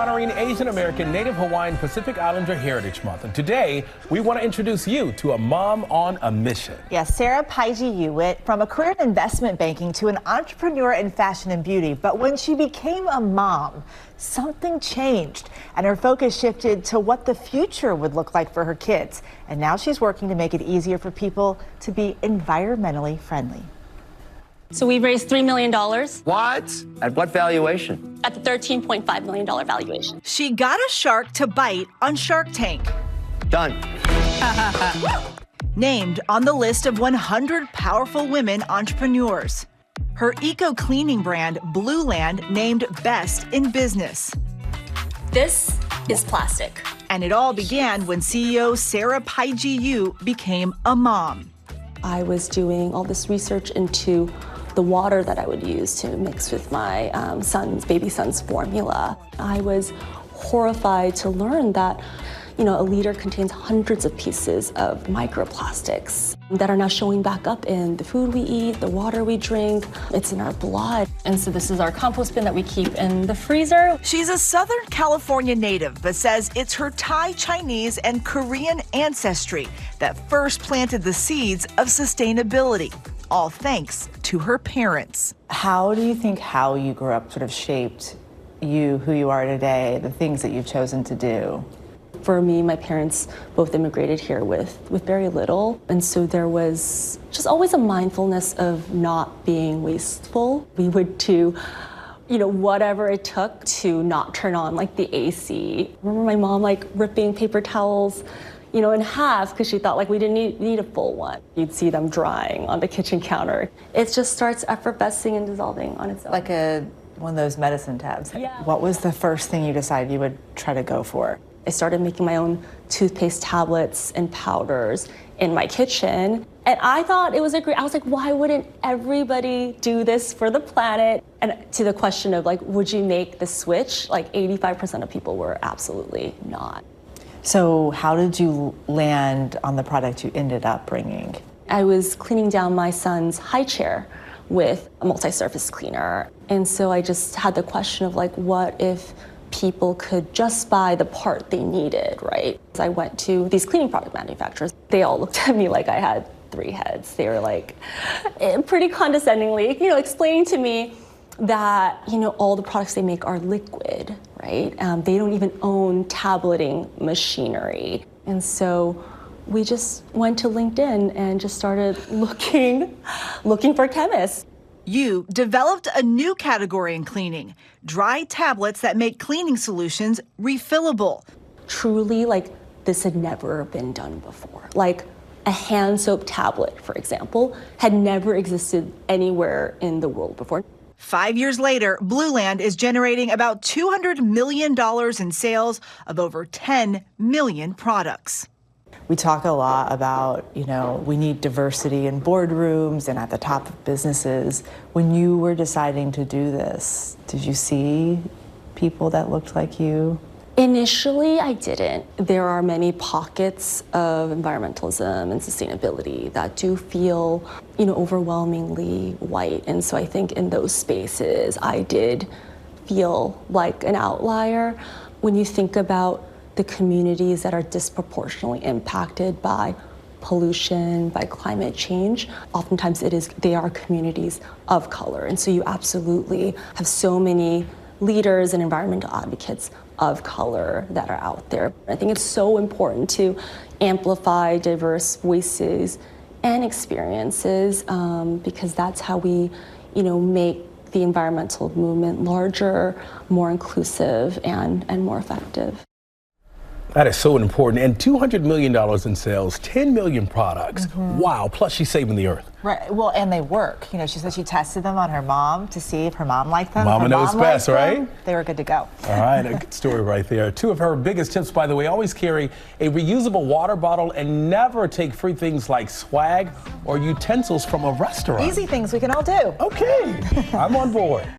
honoring Asian American, Native Hawaiian, Pacific Islander Heritage Month. And today, we want to introduce you to a mom on a mission. Yes, Sarah Paiji Yoo went from a career in investment banking to an entrepreneur in fashion and beauty. But when she became a mom, something changed and her focus shifted to what the future would look like for her kids. And now she's working to make it easier for people to be environmentally friendly. So we raised $3 million. What? At what valuation? At the $13.5 million valuation. She got a shark to bite on Shark Tank. Done. Named on the list of 100 powerful women entrepreneurs. Her eco-cleaning brand, Blueland, named Best in Business. This is plastic. And it all began when CEO Sarah Paiji Yoo became a mom. I was doing all this research into the water that I would use to mix with my baby son's formula. I was horrified to learn that, a liter contains hundreds of pieces of microplastics that are now showing back up in the food we eat, the water we drink, it's in our blood. And so this is our compost bin that we keep in the freezer. She's a Southern California native, but says it's her Thai, Chinese, and Korean ancestry that first planted the seeds of sustainability, all thanks to her parents. How do you think how you grew up sort of shaped you, who you are today, the things that you've chosen to do? For me, my parents both immigrated here with very little. And so there was just always a mindfulness of not being wasteful. We would do, whatever it took to not turn on the AC. I remember my mom ripping paper towels, in half because she thought we didn't need a full one. You'd see them drying on the kitchen counter. It just starts effervescing and dissolving on its own. Like one of those medicine tabs. Yeah. What was the first thing you decided you would try to go for? I started making my own toothpaste tablets and powders in my kitchen. And I thought it was I was like, why wouldn't everybody do this for the planet? And to the question of would you make the switch? 85% of people were absolutely not. So how did you land on the product you ended up bringing? I was cleaning down my son's high chair with a multi-surface cleaner. And so I just had the question of what if people could just buy the part they needed, right? I went to these cleaning product manufacturers. They all looked at me like I had 3 heads. They were pretty condescendingly, explaining to me that, all the products they make are liquid, right? They don't even own tableting machinery. And so we just went to LinkedIn and just started looking for chemists. You developed a new category in cleaning, dry tablets that make cleaning solutions refillable. Truly, this had never been done before. A hand soap tablet, for example, had never existed anywhere in the world before. 5 years later, Blueland is generating about $200 million in sales of over 10 million products. We talk a lot about, we need diversity in boardrooms and at the top of businesses. When you were deciding to do this, did you see people that looked like you? Initially, I didn't. There are many pockets of environmentalism and sustainability that do feel, overwhelmingly white. And so I think in those spaces, I did feel like an outlier. When you think about the communities that are disproportionately impacted by pollution, by climate change, oftentimes they are communities of color. And so you absolutely have so many leaders and environmental advocates of color that are out there. I think it's so important to amplify diverse voices and experiences because that's how we, make the environmental movement larger, more inclusive, and more effective. That is so important. And $200 million in sales, 10 million products. Wow. Plus she's saving the earth. Right. Well, and they work. She said she tested them on her mom to see if her mom liked them. Mama knows best, right? They were good to go. All right. A good story right there. 2 of her biggest tips, by the way, always carry a reusable water bottle and never take free things like swag or utensils from a restaurant. Easy things we can all do. Okay. I'm on board.